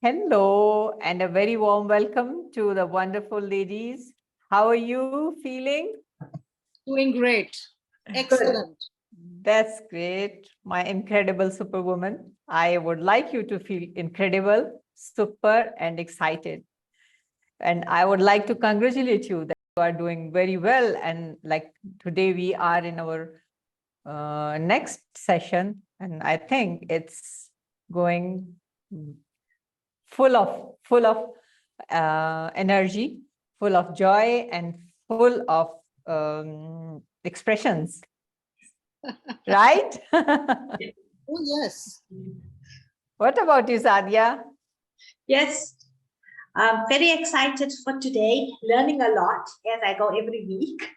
Hello, and a very warm welcome to the wonderful ladies. How are you feeling? Doing great. Good. Excellent. That's great, my incredible superwoman. I would like you to feel incredible, super, and excited. And I would like to congratulate you that you are doing very well. And like today, we are in our next session, and I think it's going full of energy, full of joy, and full of expressions, right? Oh, yes. What about you, Sadia? Yes, I'm very excited for today, learning a lot as I go every week.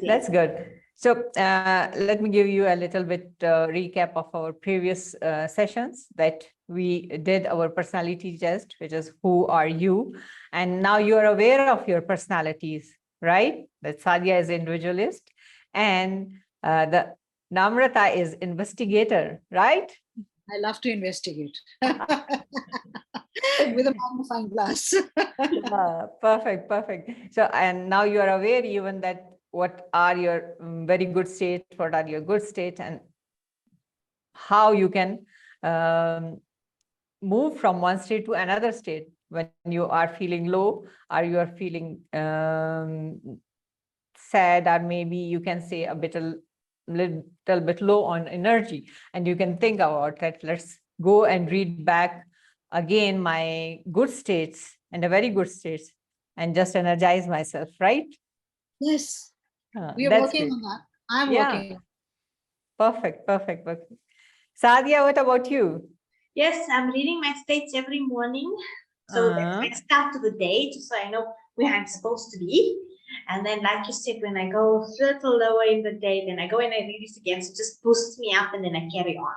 That's good. So let me give you a little bit recap of our previous sessions that we did our personality test, which is who are you? And now you are aware of your personalities, right? That Sadia is individualist and the Namrata is investigator, right? I love to investigate with a magnifying glass. Perfect, perfect. So, and now you are aware even that what are your very good states, what are your good states, and how you can move from one state to another state when you are feeling low, or you are feeling sad, or maybe you can say a little bit low on energy, and you can think about that. Let's go and read back again my good states and the very good states and just energize myself, right? Yes, we are That's working great. on that. I'm Yeah, working. perfect, perfect, perfect. Sadia, what about you? Yes, I'm reading my states every morning. So that's my start to the day, just so I know where I'm supposed to be. And then, like you said, when I go a little lower in the day, then I go and I read it again. So it just boosts me up and then I carry on.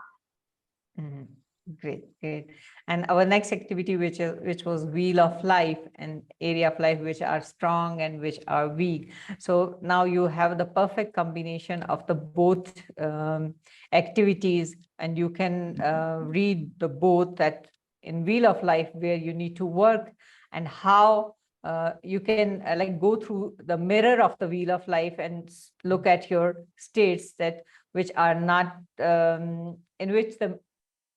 Mhm. Great, great. And our next activity, which was wheel of life and area of life, which are strong and which are weak. So now you have the perfect combination of the both activities, and you can read the both that in wheel of life where you need to work, and how you can like go through the mirror of the wheel of life and look at your states that which are not in which the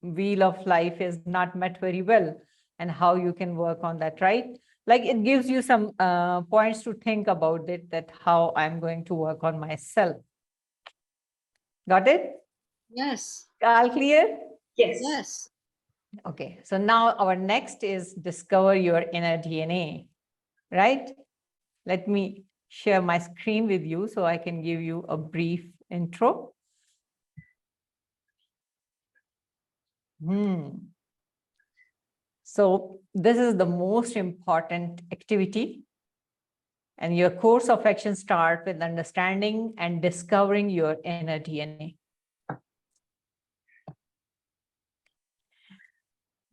wheel of life is not met very well, and how you can work on that, right? Like it gives you some points to think about it, that how I'm going to work on myself. Got it? Yes. All clear? Yes. Yes. Okay, so now our next is discover your inner DNA, right? Let me share my screen with you so I can give you a brief intro. So this is the most important activity, and your course of action starts with understanding and discovering your inner DNA.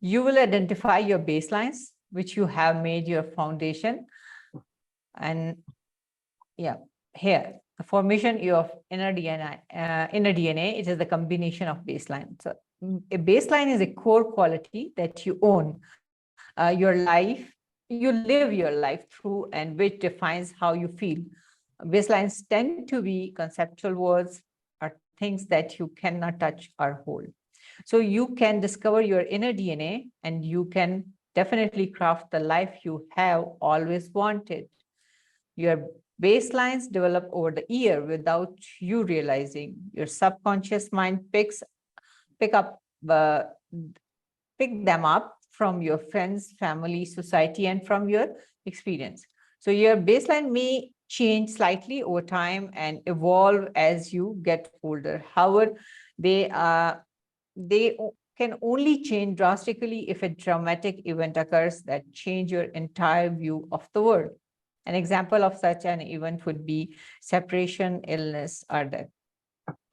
You will identify your baselines, which you have made your foundation. And yeah, here, the formation of inner DNA, it is the combination of baseline. So a baseline is a core quality that you own. Your life, you live your life through, and which defines how you feel. Baselines tend to be conceptual words or things that you cannot touch or hold. So you can discover your inner DNA, and you can definitely craft the life you have always wanted. Your baselines develop over the year without you realizing. Your subconscious mind pick up uh, pick them up from your friends, family, society, and from your experience. So your baseline may change slightly over time and evolve as you get older. However, they can only change drastically if a dramatic event occurs that change your entire view of the world. An example of such an event would be separation, illness, or death.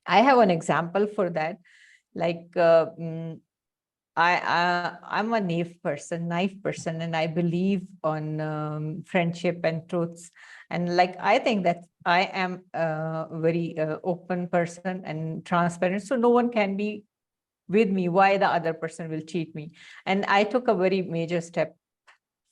I have an example for that. Like I'm a naive person, and I believe on friendship and truths. And like I think that I am a very open person and transparent, so no one can be with me, why the other person will cheat me. And I took a very major step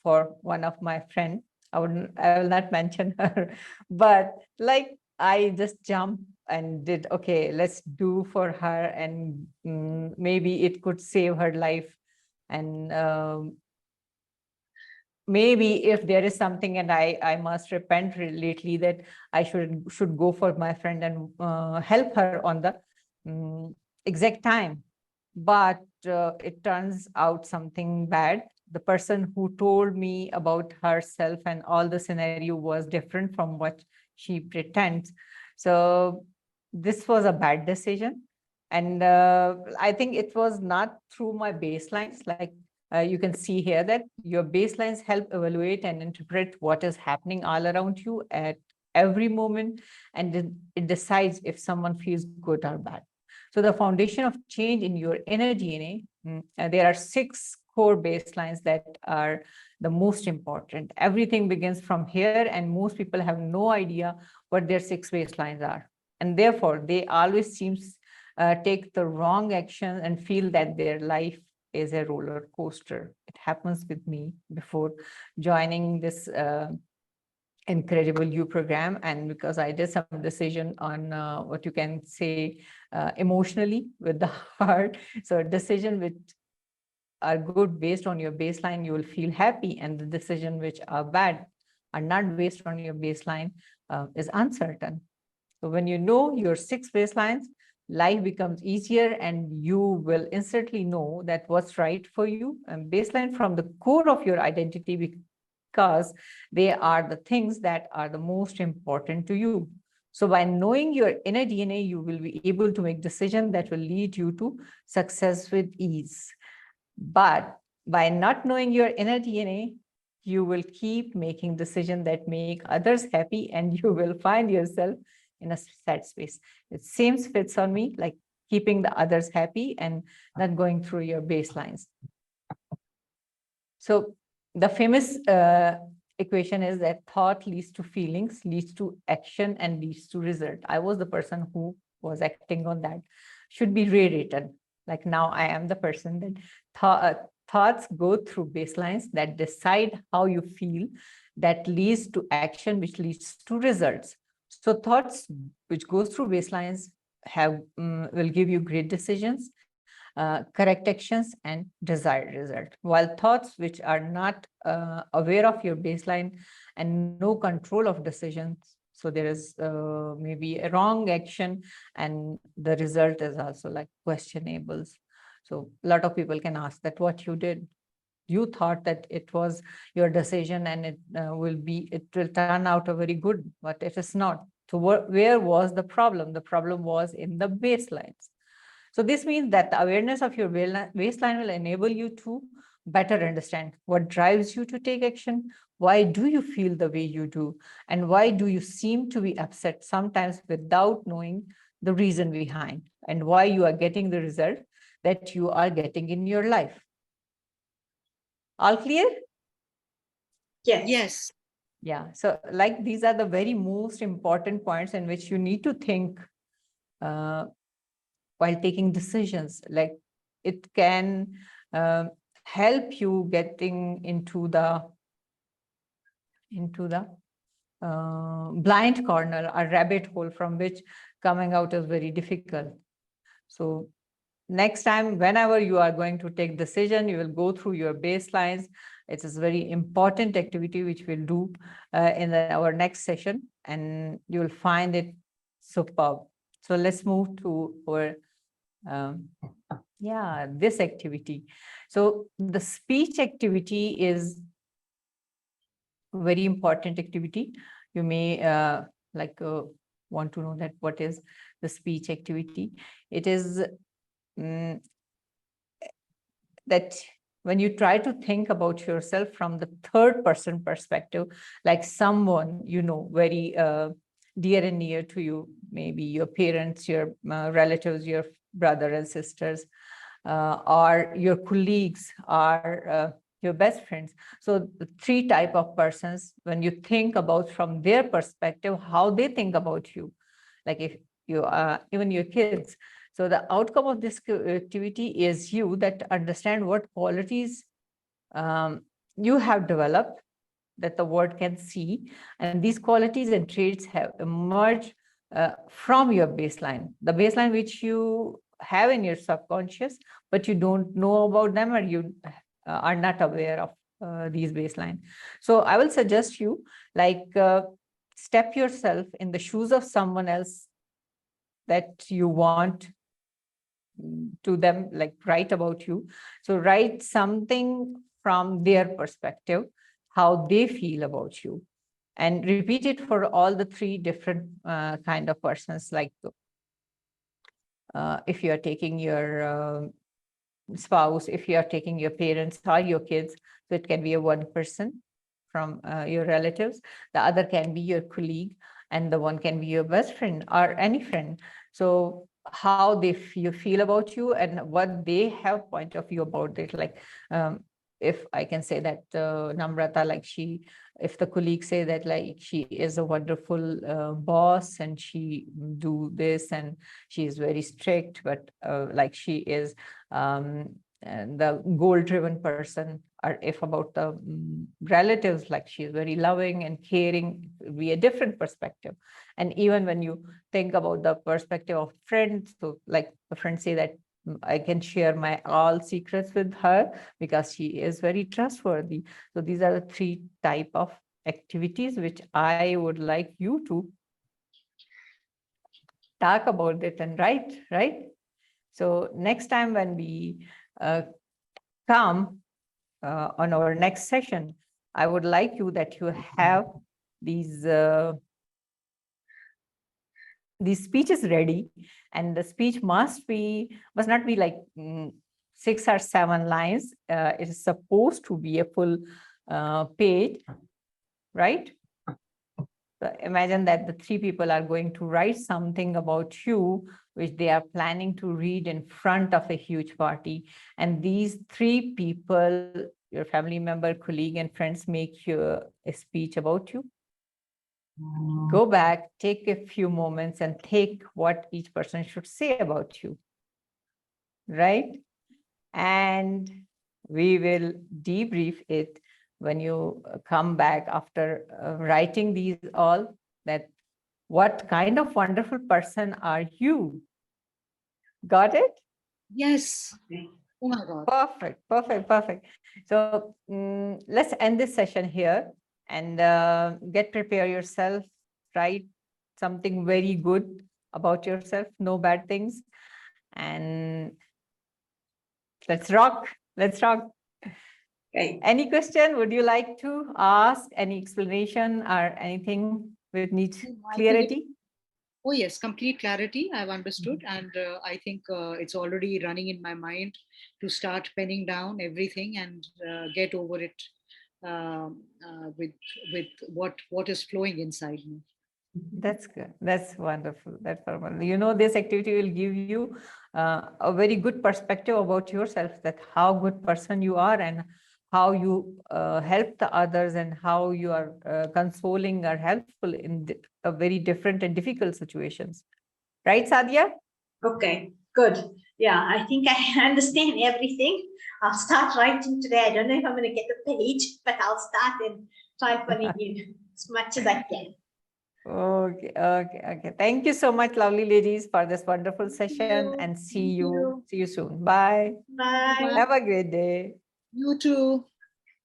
for one of my friend. I will not mention her, but like I just jumped and did, okay, let's do for her, and maybe it could save her life. And maybe if there is something, and I must repent lately, that I should go for my friend and help her on the exact time. But it turns out something bad. The person who told me about herself and all the scenario was different from what she pretends. So this was a bad decision. And I think it was not through my baselines. Like you can see here that your baselines help evaluate and interpret what is happening all around you at every moment. And it decides if someone feels good or bad. So the foundation of change in your inner DNA, there are 6 core baselines that are the most important. Everything begins from here, and most people have no idea what their 6 baselines are. And therefore, they always take the wrong action and feel that their life is a roller coaster. It happens with me before joining this incredible you program, and because I did some decision on what you can say emotionally with the heart. So a decision which are good based on your baseline, you will feel happy, and the decision which are bad are not based on your baseline is uncertain. So when you know your 6 baselines, life becomes easier, and you will instantly know that what's right for you. And baseline from the core of your identity, because they are the things that are the most important to you. So by knowing your inner DNA, you will be able to make decisions that will lead you to success with ease. But by not knowing your inner DNA, you will keep making decisions that make others happy, and you will find yourself in a sad space. It seems fits on me, like keeping the others happy and not going through your baselines. So the famous equation is that thought leads to feelings, leads to action, and leads to result. I was the person who was acting on that. Should be rewritten. Like now I am the person that thoughts go through baselines that decide how you feel, that leads to action, which leads to results. So thoughts which goes through baselines will give you great decisions, correct actions, and desired result. While thoughts which are not aware of your baseline and no control of decisions, so there is maybe a wrong action, and the result is also like questionables. So a lot of people can ask that what you did. You thought that it was your decision and it will turn out a very good, but it is not. So where was the problem? The problem was in the baselines. So this means that the awareness of your baseline will enable you to better understand what drives you to take action. Why do you feel the way you do? And why do you seem to be upset sometimes without knowing the reason behind? And why you are getting the result that you are getting in your life? All clear? Yes. Yes. Yeah. So like these are the very most important points in which you need to think while taking decisions. Like it can help you getting into the blind corner, a rabbit hole from which coming out is very difficult. So next time, whenever you are going to take decision, you will go through your baselines. It is very important activity which we'll do in our next session, and you will find it superb. So let's move to our this activity. So the speech activity is very important activity. You may want to know that what is the speech activity. It is that when you try to think about yourself from the third person perspective, like someone very dear and near to you, maybe your parents, your relatives, your brother and sisters, or your colleagues, or your best friends. So the 3 type of persons, when you think about from their perspective, how they think about you, like if you are even your kids, So the outcome of this activity is you that understand what qualities you have developed that the world can see. And these qualities and traits have emerged from your baseline, the baseline which you have in your subconscious, but you don't know about them, or you are not aware of these baseline. So I will suggest you, like, step yourself in the shoes of someone else that you want to them, like write about you. So write something from their perspective, how they feel about you, and repeat it for all the three different kind of persons. Like if you are taking your spouse, if you are taking your parents or your kids, so it can be a one person from your relatives, the other can be your colleague, and the one can be your best friend or any friend. So how they feel about you and what they have point of view about it. Like if I can say that Namrata, like if the colleagues say that like she is a wonderful boss and she do this and she is very strict, but like she is and the goal-driven person, or if about the relatives, like she is very loving and caring, it will be a different perspective. And even when you think about the perspective of friends, so like the friends say that I can share my all secrets with her because she is very trustworthy. So these are the three type of activities which I would like you to talk about it and write, right? So next time when we come on our next session, I would like you that you have these speeches ready, and the speech must not be like 6 or 7 lines. It is supposed to be a full page, right? So imagine that the 3 people are going to write something about you, which they are planning to read in front of a huge party. And these 3 people, your family member, colleague, and friends, make you a speech about you. Go back, take a few moments and think what each person should say about you, right? And we will debrief it when you come back after writing these all, that what kind of wonderful person are you? Got it? Yes. Okay. Oh my God. Perfect, perfect, perfect. So let's end this session here and get prepare yourself, write something very good about yourself, no bad things, and let's rock. Let's rock. Okay. Any question would you like to ask? Any explanation or anything which needs I think clarity? Oh yes, complete clarity. I've understood, and I think it's already running in my mind to start penning down everything and get over it with what is flowing inside me. That's good. That's wonderful. That's wonderful. You know, this activity will give you a very good perspective about yourself, that how good person you are and how you help the others and how you are consoling or helpful in a very different and difficult situations. Right, Sadia? Okay, good. Yeah, I think I understand everything. I'll start writing today. I don't know if I'm going to get the page, but I'll start and try putting in as much as I can. Okay, okay, okay. Thank you so much, lovely ladies, for this wonderful session, and see you soon. Bye. Bye. Have a great day. You too.